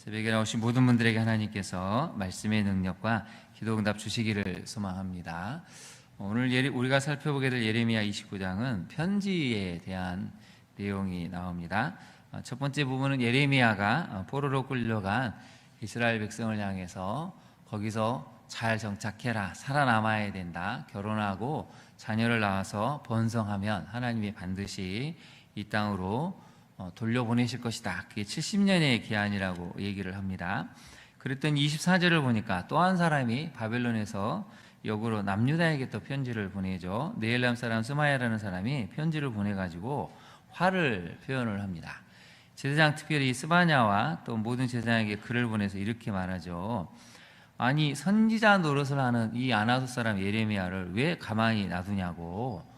새벽에 나오신 모든 분들에게 하나님께서 말씀의 능력과 기도 응답 주시기를 소망합니다. 오늘 우리가 살펴보게 될 예레미야 29장은 편지에 대한 내용이 나옵니다. 첫 번째 부분은 예레미야가 포로로 끌려간 이스라엘 백성을 향해서 거기서 잘 정착해라, 살아남아야 된다, 결혼하고 자녀를 낳아서 번성하면 하나님이 반드시 이 땅으로 돌려보내실 것이다. 그게 70년의 기한이라고 얘기를 합니다. 그랬더니 24절을 보니까 또 한 사람이 바벨론에서 역으로 남유다에게 또 편지를 보내죠. 네헬람 사람 스마야라는 사람이 편지를 보내가지고 화를 표현을 합니다. 제사장 특별히 스바냐와 또 모든 제사장에게 글을 보내서 이렇게 말하죠. 아니, 선지자 노릇을 하는 이 아나소 사람 예레미야를 왜 가만히 놔두냐고.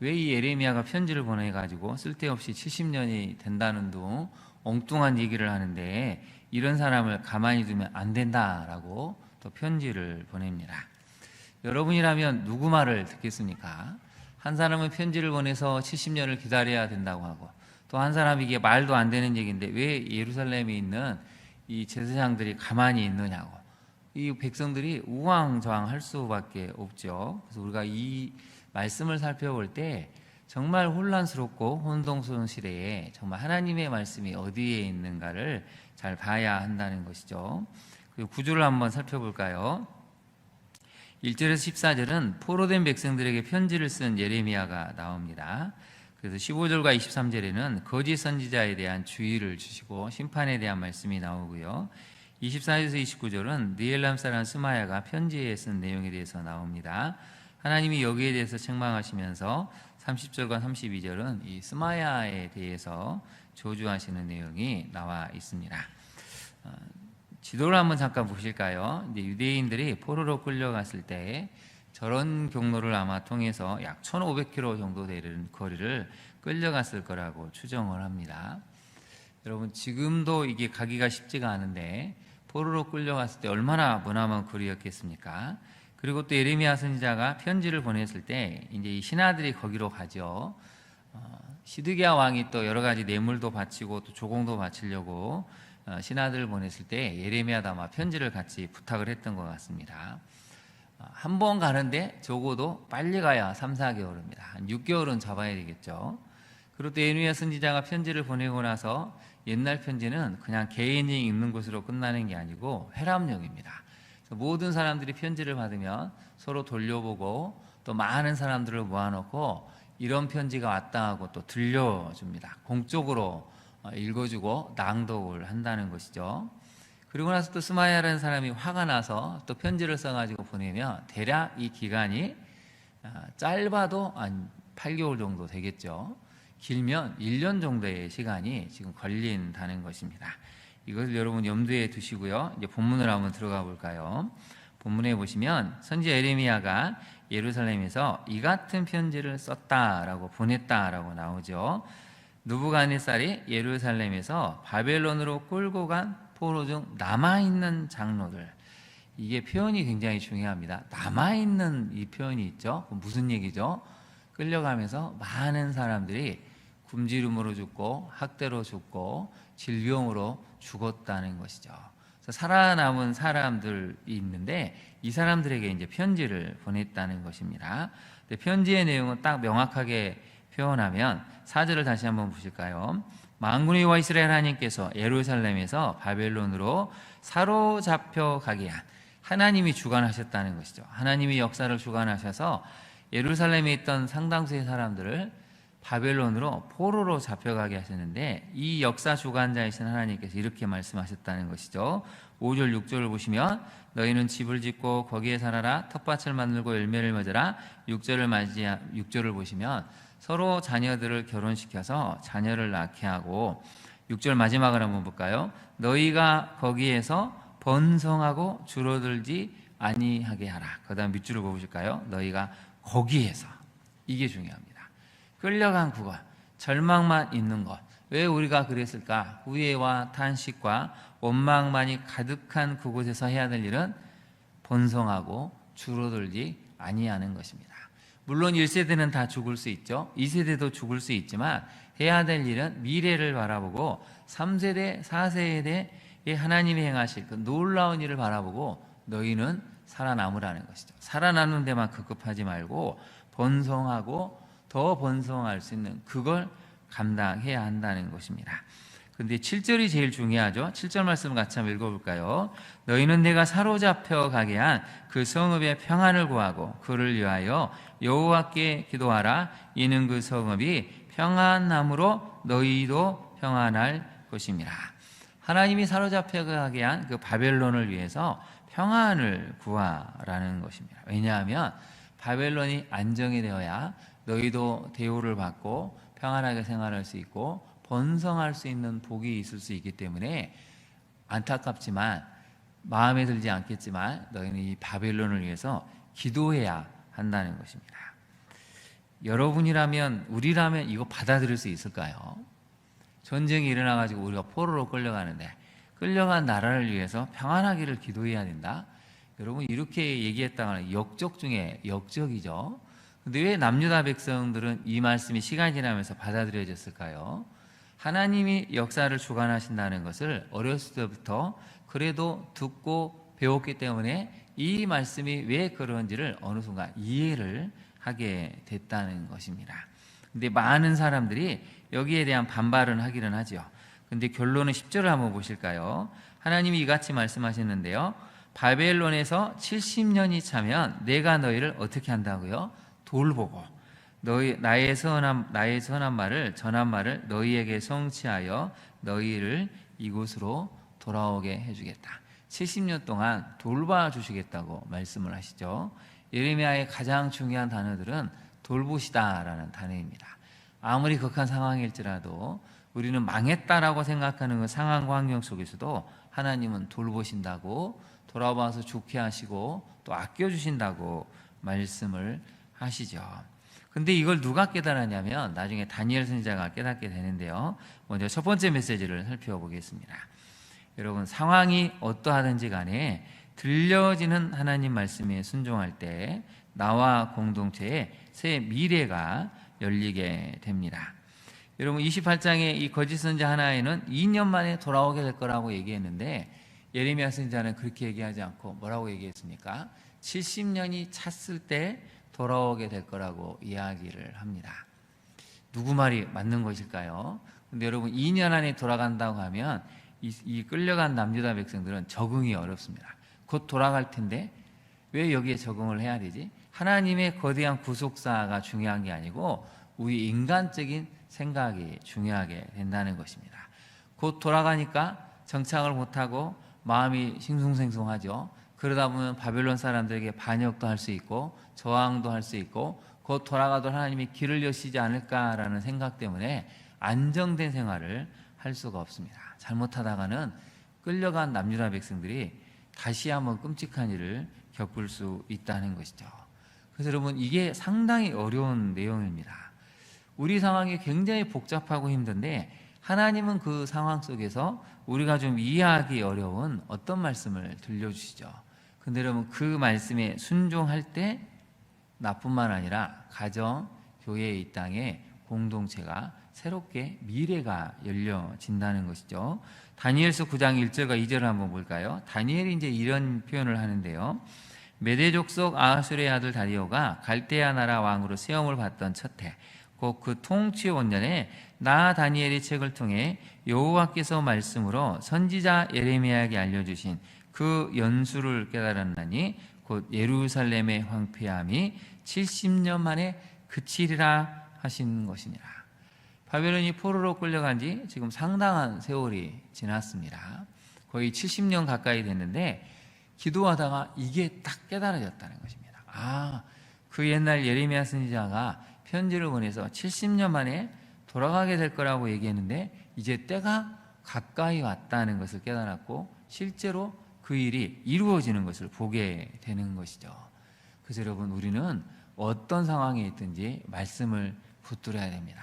왜 이 예레미야가 편지를 보내가지고 쓸데없이 70년이 된다는 둥 엉뚱한 얘기를 하는데 이런 사람을 가만히 두면 안 된다라고 또 편지를 보냅니다. 여러분이라면 누구 말을 듣겠습니까? 한 사람은 편지를 보내서 70년을 기다려야 된다고 하고, 또 한 사람이 이게 말도 안 되는 얘기인데 왜 예루살렘에 있는 이 제사장들이 가만히 있느냐고. 이 백성들이 우왕좌왕할 수밖에 없죠. 그래서 우리가 이 말씀을 살펴볼 때 정말 혼란스럽고 혼동스러운 시대에 정말 하나님의 말씀이 어디에 있는가를 잘 봐야 한다는 것이죠. 그리고 구조를 한번 살펴볼까요? 1절에서 14절은 포로된 백성들에게 편지를 쓴 예레미야가 나옵니다. 그래서 15절과 23절에는 거짓 선지자에 대한 주의를 주시고 심판에 대한 말씀이 나오고요. 24절에서 29절은 느엘람 사람 스마야가 편지에 쓴 내용에 대해서 나옵니다. 하나님이 여기에 대해서 책망하시면서 30절과 32절은 이 스마야에 대해서 저주하시는 내용이 나와 있습니다. 지도를 한번 잠깐 보실까요? 이제 유대인들이 포로로 끌려갔을 때 저런 경로를 아마 통해서 약 1500km 정도 되는 거리를 끌려갔을 거라고 추정을 합니다. 여러분, 지금도 이게 가기가 쉽지가 않은데 포로로 끌려갔을 때 얼마나 머나먼 거리였겠습니까? 그리고 또 예레미야 선지자가 편지를 보냈을 때 이제 이 신하들이 거기로 가죠. 시드기야 왕이 또 여러 가지 뇌물도 바치고 또 조공도 바치려고 신하들을 보냈을 때 예레미야도 아마 편지를 같이 부탁을 했던 것 같습니다. 한 번 가는데 적어도 빨리 가야 3, 4개월입니다. 한 6개월은 잡아야 되겠죠. 그리고 또 예레미야 선지자가 편지를 보내고 나서 옛날 편지는 그냥 개인이 읽는 것으로 끝나는 게 아니고 회람용입니다. 모든 사람들이 편지를 받으면 서로 돌려보고 또 많은 사람들을 모아놓고 이런 편지가 왔다 하고 또 들려줍니다. 공적으로 읽어주고 낭독을 한다는 것이죠. 그리고 나서 또 스마야라는 사람이 화가 나서 또 편지를 써가지고 보내면 대략 이 기간이 짧아도 한 8개월 정도 되겠죠. 길면 1년 정도의 시간이 지금 걸린다는 것입니다. 이것을 여러분 염두에 두시고요. 이제 본문으로 한번 들어가 볼까요? 본문에 보시면 선지자 예레미야가 예루살렘에서 이 같은 편지를 썼다라고 보냈다라고 나오죠. 느부갓네살이 예루살렘에서 바벨론으로 끌고 간 포로 중 남아있는 장로들, 이게 표현이 굉장히 중요합니다. 남아있는 이 표현이 있죠. 무슨 얘기죠? 끌려가면서 많은 사람들이 굶주림으로 죽고 학대로 죽고 질병으로 죽었다는 것이죠. 그래서 살아남은 사람들이 있는데 이 사람들에게 이제 편지를 보냈다는 것입니다. 근데 편지의 내용은 딱 명확하게 표현하면 4절을 다시 한번 보실까요? 만군의 여호와 이스라엘 하나님께서 예루살렘에서 바벨론으로 사로잡혀 가게 한, 하나님이 주관하셨다는 것이죠. 하나님이 역사를 주관하셔서 예루살렘에 있던 상당수의 사람들을 바벨론으로 포로로 잡혀가게 하셨는데 이 역사 주관자이신 하나님께서 이렇게 말씀하셨다는 것이죠. 5절 6절을 보시면 너희는 집을 짓고 거기에 살아라, 텃밭을 만들고 열매를 맺어라. 6절을 보시면 서로 자녀들을 결혼시켜서 자녀를 낳게 하고, 6절 마지막을 한번 볼까요? 너희가 거기에서 번성하고 줄어들지 아니하게 하라. 그 다음 밑줄을 보실까요? 너희가 거기에서, 이게 중요합니다. 끌려간 그것, 절망만 있는 것. 왜 우리가 그랬을까? 후회와 탄식과 원망만이 가득한 그곳에서 해야 될 일은 번성하고 줄어들지 아니하는 것입니다. 물론 1세대는 다 죽을 수 있죠. 2세대도 죽을 수 있지만 해야 될 일은 미래를 바라보고 3세대, 4세대 이 하나님이 행하실 그 놀라운 일을 바라보고 너희는 살아남으라는 것이죠. 살아남는 데만 급급하지 말고 번성하고 더 번성할 수 있는 그걸 감당해야 한다는 것입니다. 근데 7절이 제일 중요하죠. 7절 말씀 같이 한번 읽어볼까요? 너희는 내가 사로잡혀 가게 한 그 성읍의 평안을 구하고 그를 위하여 여호와께 기도하라. 이는 그 성읍이 평안함으로 너희도 평안할 것입니다. 하나님이 사로잡혀 가게 한 그 바벨론을 위해서 평안을 구하라는 것입니다. 왜냐하면 바벨론이 안정이 되어야 너희도 대우를 받고 평안하게 생활할 수 있고 번성할 수 있는 복이 있을 수 있기 때문에 안타깝지만 마음에 들지 않겠지만 너희는 이 바벨론을 위해서 기도해야 한다는 것입니다. 여러분이라면 우리라면 이거 받아들일 수 있을까요? 전쟁이 일어나가지고 우리가 포로로 끌려가는데 끌려간 나라를 위해서 평안하기를 기도해야 된다. 여러분 이렇게 얘기했다가 역적 중에 역적이죠. 근데 왜 남유다 백성들은 이 말씀이 시간이 지나면서 받아들여졌을까요? 하나님이 역사를 주관하신다는 것을 어렸을 때부터 그래도 듣고 배웠기 때문에 이 말씀이 왜 그런지를 어느 순간 이해를 하게 됐다는 것입니다. 근데 많은 사람들이 여기에 대한 반발은 하기는 하죠. 근데 결론은 10절을 한번 보실까요? 하나님이 이같이 말씀하셨는데요. 바벨론에서 70년이 차면 내가 너희를 어떻게 한다고요? 돌보고 나의 선한 말을 전한 말을 너희에게 성취하여 너희를 이곳으로 돌아오게 해주겠다. 70년 동안 돌봐주시겠다고 말씀을 하시죠. 예레미야의 가장 중요한 단어들은 돌보시다라는 단어입니다. 아무리 극한 상황일지라도 우리는 망했다라고 생각하는 그 상황과 환경 속에서도 하나님은 돌보신다고, 돌아와서 좋게 하시고 또 아껴주신다고 말씀을 하시죠. 근데 이걸 누가 깨달았냐면 나중에 다니엘 선지자가 깨닫게 되는데요. 먼저 첫 번째 메시지를 살펴보겠습니다. 여러분, 상황이 어떠하든지 간에 들려지는 하나님 말씀에 순종할 때 나와 공동체에 새 미래가 열리게 됩니다. 여러분, 28장의 이 거짓 선지자 하나에는 2년 만에 돌아오게 될 거라고 얘기했는데 예레미야 선지자는 그렇게 얘기하지 않고 뭐라고 얘기했습니까? 70년이 찼을 때 돌아오게 될 거라고 이야기를 합니다. 누구 말이 맞는 것일까요? 근데 여러분, 2년 안에 돌아간다고 하면 이 끌려간 남유다 백성들은 적응이 어렵습니다. 곧 돌아갈 텐데 왜 여기에 적응을 해야 되지? 하나님의 거대한 구속사가 중요한 게 아니고 우리 인간적인 생각이 중요하게 된다는 것입니다. 곧 돌아가니까 정착을 못하고 마음이 싱숭생숭하죠. 그러다 보면 바벨론 사람들에게 반역도 할 수 있고 저항도 할 수 있고 곧 돌아가도 하나님이 길을 여시지 않을까라는 생각 때문에 안정된 생활을 할 수가 없습니다. 잘못하다가는 끌려간 남유다 백성들이 다시 한번 끔찍한 일을 겪을 수 있다는 것이죠. 그래서 여러분, 이게 상당히 어려운 내용입니다. 우리 상황이 굉장히 복잡하고 힘든데 하나님은 그 상황 속에서 우리가 좀 이해하기 어려운 어떤 말씀을 들려주시죠. 근데 여러분, 그 말씀에 순종할 때 나뿐만 아니라 가정, 교회, 이 땅에 공동체가 새롭게 미래가 열려진다는 것이죠. 다니엘서 9장 1절과 2절을 한번 볼까요? 다니엘이 이제 이런 표현을 하는데요. 메대 족속 아하술의 아들 다리오가 갈대아 나라 왕으로 세움을 받던 첫 해, 곧 그 통치 원년에 나 다니엘이 책을 통해 여호와께서 말씀으로 선지자 예레미야에게 알려주신 그 연수를 깨달았나니 곧 예루살렘의 황폐함이 70년 만에 그치리라 하신 것이니라. 바벨론이 포로로 끌려간 지 지금 상당한 세월이 지났습니다. 거의 70년 가까이 됐는데 기도하다가 이게 딱 깨달아졌다는 것입니다. 그 옛날 예레미야 선지자가 편지를 보내서 70년 만에 돌아가게 될 거라고 얘기했는데 이제 때가 가까이 왔다는 것을 깨달았고 실제로 그 일이 이루어지는 것을 보게 되는 것이죠. 그래서 여러분, 우리는 어떤 상황에 있든지 말씀을 붙들어야 됩니다.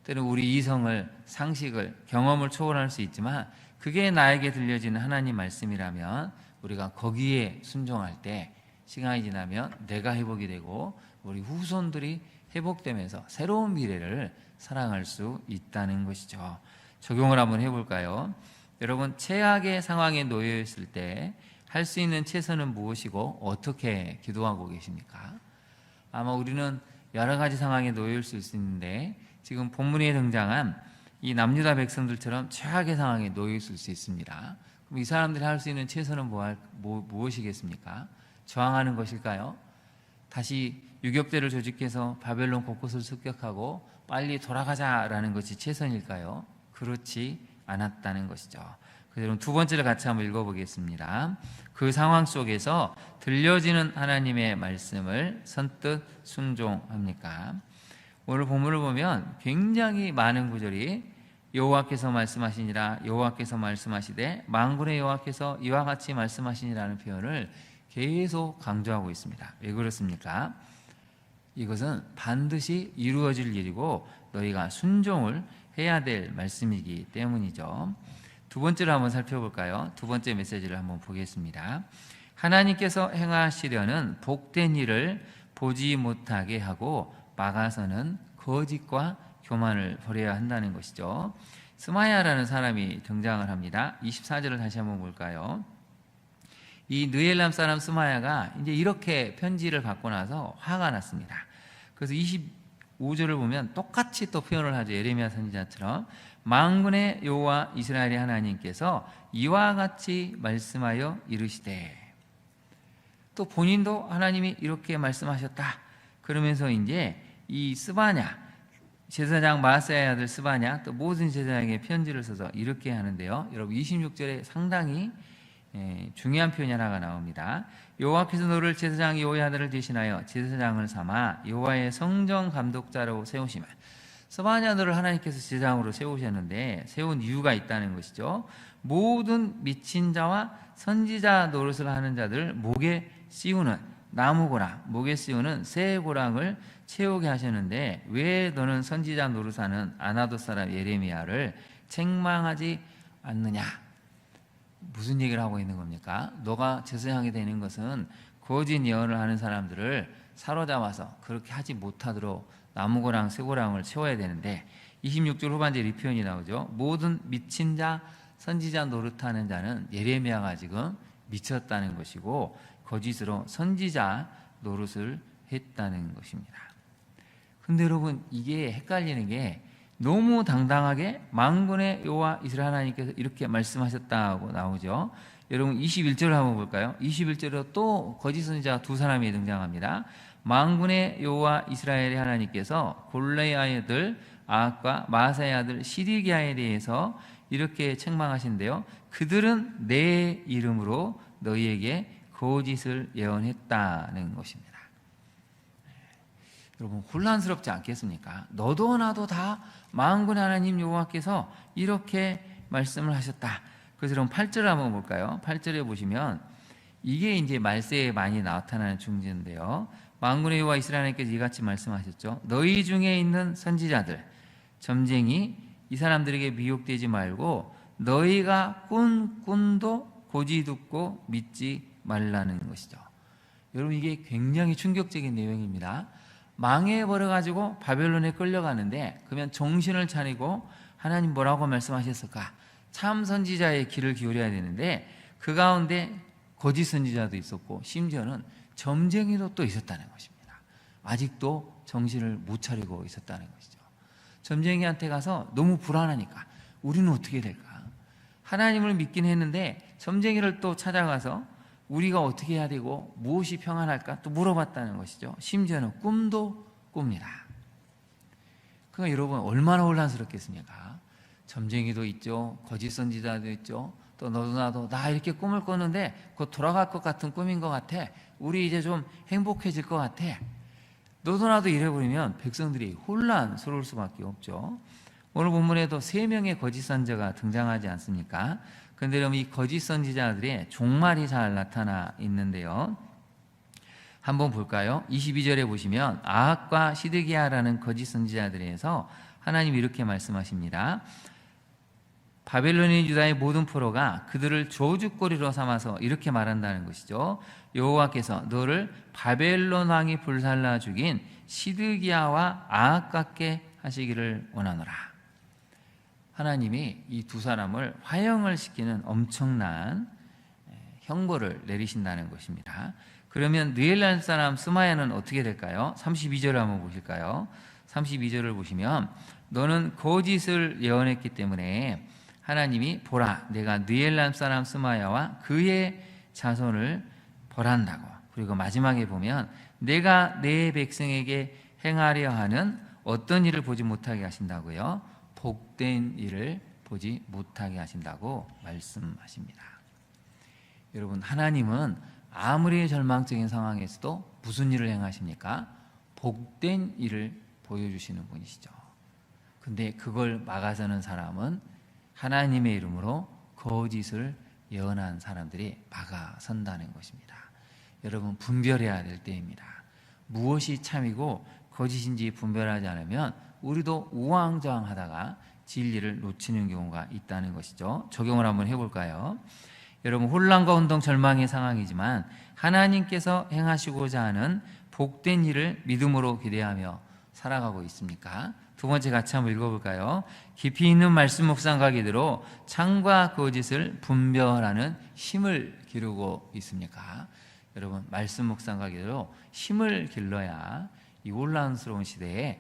때는 우리 이성을, 상식을, 경험을 초월할 수 있지만 그게 나에게 들려지는 하나님 말씀이라면 우리가 거기에 순종할 때 시간이 지나면 내가 회복이 되고 우리 후손들이 회복되면서 새로운 미래를 살아갈 수 있다는 것이죠. 적용을 한번 해볼까요? 여러분, 최악의 상황에 놓여 있을 때 할 수 있는 최선은 무엇이고 어떻게 기도하고 계십니까? 아마 우리는 여러 가지 상황에 놓여 있을 수 있는데 지금 본문에 등장한 이 남유다 백성들처럼 최악의 상황에 놓여 있을 수 있습니다. 그럼 이 사람들이 할 수 있는 최선은 무엇이겠습니까? 저항하는 것일까요? 다시 유격대를 조직해서 바벨론 곳곳을 습격하고 빨리 돌아가자라는 것이 최선일까요? 그렇지 않았다는 것이죠. 그럼 두 번째를 같이 한번 읽어보겠습니다. 그 상황 속에서 들려지는 하나님의 말씀을 선뜻 순종합니까? 오늘 본문을 보면 굉장히 많은 구절이 여호와께서 말씀하시니라, 여호와께서 말씀하시되 만군의 여호와께서 이와 같이 말씀하시니라는 표현을 계속 강조하고 있습니다. 왜 그렇습니까? 이것은 반드시 이루어질 일이고 너희가 순종을 해야 될 말씀이기 때문이죠. 두 번째로 한번 살펴볼까요? 두 번째 메시지를 한번 보겠습니다. 하나님께서 행하시려는 복된 일을 보지 못하게 하고 막아서는 거짓과 교만을 버려야 한다는 것이죠. 스마야라는 사람이 등장을 합니다. 24절을 다시 한번 볼까요? 이 느엘람 사람 스마야가 이제 이렇게 편지를 받고 나서 화가 났습니다. 그래서 25절을 보면 똑같이 또 표현을 하죠. 예레미야 선지자처럼 만군의 여호와 이스라엘의 하나님께서 이와 같이 말씀하여 이르시되, 또 본인도 하나님이 이렇게 말씀하셨다 그러면서 이제 이 스바냐 제사장 마아세야의 아들 스바냐 또 모든 제사장에게 편지를 써서 이렇게 하는데요. 여러분 26절에 상당히 중요한 표현이 하나가 나옵니다. 여호와께서 너를 제사장 여호와의 아들을 대신하여 제사장을 삼아 여호와의 성전 감독자로 세우시면, 스바냐 너를 하나님께서 제사장으로 세우셨는데 세운 이유가 있다는 것이죠. 모든 미친 자와 선지자 노릇을 하는 자들 목에 씌우는 나무고랑, 목에 씌우는 새 고랑을 채우게 하셨는데 왜 너는 선지자 노릇하는 아나돗 사람 예레미야를 책망하지 않느냐? 무슨 얘기를 하고 있는 겁니까? 너가 제사장이 되는 것은 거짓 예언을 하는 사람들을 사로잡아서 그렇게 하지 못하도록 나무고랑 쇠고랑을 채워야 되는데, 26절 후반절에 이 표현이 나오죠. 모든 미친 자, 선지자 노릇하는 자는 예레미야가 지금 미쳤다는 것이고 거짓으로 선지자 노릇을 했다는 것입니다. 근데 여러분, 이게 헷갈리는 게 너무 당당하게 만군의 여호와 이스라엘 하나님께서 이렇게 말씀하셨다고 나오죠. 여러분 21절을 한번 볼까요? 21절에 또 거짓 선지자 두 사람이 등장합니다. 만군의 여호와 이스라엘의 하나님께서 골레의 아들 아합과 마아사의 아들 시드기야에 대해서 이렇게 책망하신대요. 그들은 내 이름으로 너희에게 거짓을 예언했다는 것입니다. 여러분 혼란스럽지 않겠습니까? 너도 나도 다 만군의 하나님 여호와께서 이렇게 말씀을 하셨다. 그래서 그럼 8절을 한번 볼까요? 8절에 보시면 이게 이제 말세에 많이 나타나는 중지인데요. 만군의 여호와 이스라엘 하나님께서 이같이 말씀하셨죠. 너희 중에 있는 선지자들, 점쟁이 이 사람들에게 미혹되지 말고 너희가 꾼 꿈도 고지 듣고 믿지 말라는 것이죠. 여러분 이게 굉장히 충격적인 내용입니다. 망해버려가지고 바벨론에 끌려가는데 그러면 정신을 차리고 하나님 뭐라고 말씀하셨을까? 참 선지자의 귀를 기울여야 되는데 그 가운데 거짓 선지자도 있었고 심지어는 점쟁이도 또 있었다는 것입니다. 아직도 정신을 못 차리고 있었다는 것이죠. 점쟁이한테 가서 너무 불안하니까 우리는 어떻게 될까? 하나님을 믿긴 했는데 점쟁이를 또 찾아가서 우리가 어떻게 해야 되고 무엇이 평안할까 또 물어봤다는 것이죠. 심지어는 꿈도 꿉니다. 그러니까 여러분 얼마나 혼란스럽겠습니까? 점쟁이도 있죠, 거짓 선지자도 있죠, 또 너도 나도 나 이렇게 꿈을 꿨는데 곧 돌아갈 것 같은 꿈인 것 같아, 우리 이제 좀 행복해질 것 같아, 너도 나도 이래버리면 백성들이 혼란스러울 수밖에 없죠. 오늘 본문에도 3명의 거짓 선지자가 등장하지 않습니까? 그런데 그럼 이 거짓 선지자들의 종말이 잘 나타나 있는데요. 한번 볼까요? 22절에 보시면 아합과 시드기야라는 거짓 선지자들에서 하나님이 이렇게 말씀하십니다. 바벨론인 유다의 모든 포로가 그들을 저주거리로 삼아서 이렇게 말한다는 것이죠. 여호와께서 너를 바벨론 왕이 불살라 죽인 시드기야와 아합 같게 하시기를 원하노라. 하나님이 이 두 사람을 화형을 시키는 엄청난 형벌을 내리신다는 것입니다. 그러면 느엘람 사람 스마야는 어떻게 될까요? 32절을 한번 보실까요? 32절을 보시면 너는 거짓을 예언했기 때문에 하나님이 보라 내가 느엘람 사람 스마야와 그의 자손을 벌한다고. 그리고 마지막에 보면 내가 내 백성에게 행하려 하는 어떤 일을 보지 못하게 하신다고요? 복된 일을 보지 못하게 하신다고 말씀하십니다. 여러분, 하나님은 아무리 절망적인 상황에서도 무슨 일을 행하십니까? 복된 일을 보여주시는 분이시죠. 근데 그걸 막아서는 사람은 하나님의 이름으로 거짓을 예언한 사람들이 막아선다는 것입니다. 여러분, 분별해야 될 때입니다. 무엇이 참이고 거짓인지 분별하지 않으면 우리도 우왕좌왕하다가 진리를 놓치는 경우가 있다는 것이죠. 적용을 한번 해볼까요? 여러분, 혼란과 혼동, 절망의 상황이지만 하나님께서 행하시고자 하는 복된 일을 믿음으로 기대하며 살아가고 있습니까? 두 번째 같이 한번 읽어볼까요? 깊이 있는 말씀 묵상과 기도로 참과 거짓을 분별하는 힘을 기르고 있습니까? 여러분, 말씀 묵상과 기도로 힘을 길러야 이 혼란스러운 시대에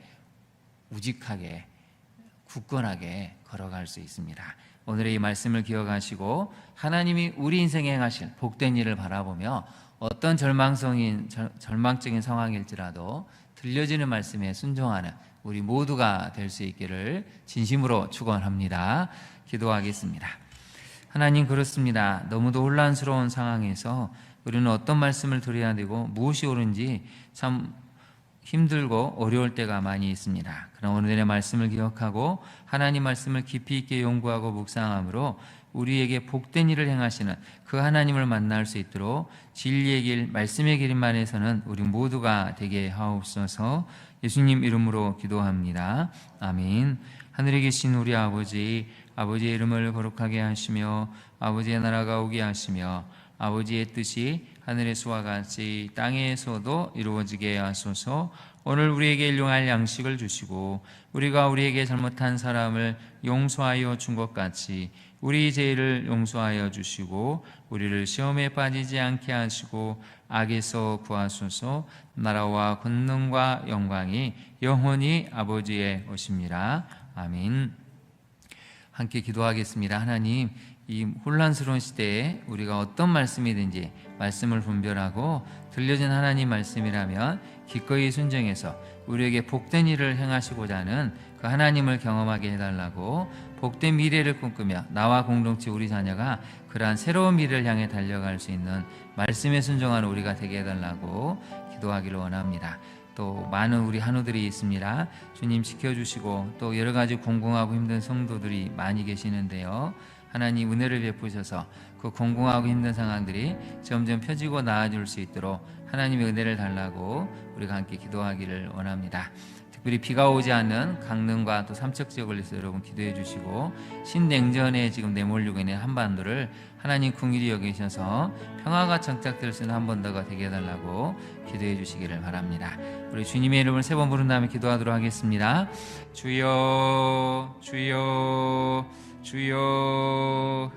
우직하게 굳건하게 걸어갈 수 있습니다. 오늘의 이 말씀을 기억하시고 하나님이 우리 인생에 행하실 복된 일을 바라보며 어떤 절망적인 상황일지라도 들려지는 말씀에 순종하는 우리 모두가 될 수 있기를 진심으로 축원합니다. 기도하겠습니다. 하나님, 그렇습니다. 너무도 혼란스러운 상황에서 우리는 어떤 말씀을 드려야 되고 무엇이 옳은지 참 힘들고 어려울 때가 많이 있습니다. 그러나 오늘의 말씀을 기억하고 하나님 말씀을 깊이 있게 연구하고 묵상함으로 우리에게 복된 일을 행하시는 그 하나님을 만날 수 있도록 진리의 길, 말씀의 길만에서는 우리 모두가 되게 하옵소서. 예수님 이름으로 기도합니다. 아멘. 하늘에 계신 우리 아버지의 이름을 거룩하게 하시며 아버지의 나라가 오게 하시며 아버지의 뜻이 하늘에서와 같이 땅에서도 이루어지게 하소서. 오늘 우리에게 일용할 양식을 주시고 우리가 우리에게 잘못한 사람을 용서하여 준 것 같이 우리 죄를 용서하여 주시고 우리를 시험에 빠지지 않게 하시고 악에서 구하소서. 나라와 권능과 영광이 영원히 아버지의 것입니다. 아멘. 함께 기도하겠습니다. 하나님, 이 혼란스러운 시대에 우리가 어떤 말씀이든지 말씀을 분별하고 들려진 하나님 말씀이라면 기꺼이 순종해서 우리에게 복된 일을 행하시고자 하는 그 하나님을 경험하게 해달라고, 복된 미래를 꿈꾸며 나와 공동체 우리 자녀가 그러한 새로운 미래를 향해 달려갈 수 있는 말씀에 순종하는 우리가 되게 해달라고 기도하기를 원합니다. 또 많은 우리 한우들이 있습니다. 주님 지켜주시고 또 여러 가지 공공하고 힘든 성도들이 많이 계시는데요. 하나님 은혜를 베푸셔서 그 공공하고 힘든 상황들이 점점 펴지고 나아질 수 있도록 하나님의 은혜를 달라고 우리가 함께 기도하기를 원합니다. 특별히 비가 오지 않는 강릉과 또 삼척 지역을 위해서 여러분 기도해 주시고, 신냉전에 지금 내몰리고 있는 한반도를 하나님 긍휼히 여기셔서 평화가 정착될 수 있는 한반도가 되게 해달라고 기도해 주시기를 바랍니다. 우리 주님의 이름을 3번 부른 다음에 기도하도록 하겠습니다. 주여 주여 주여.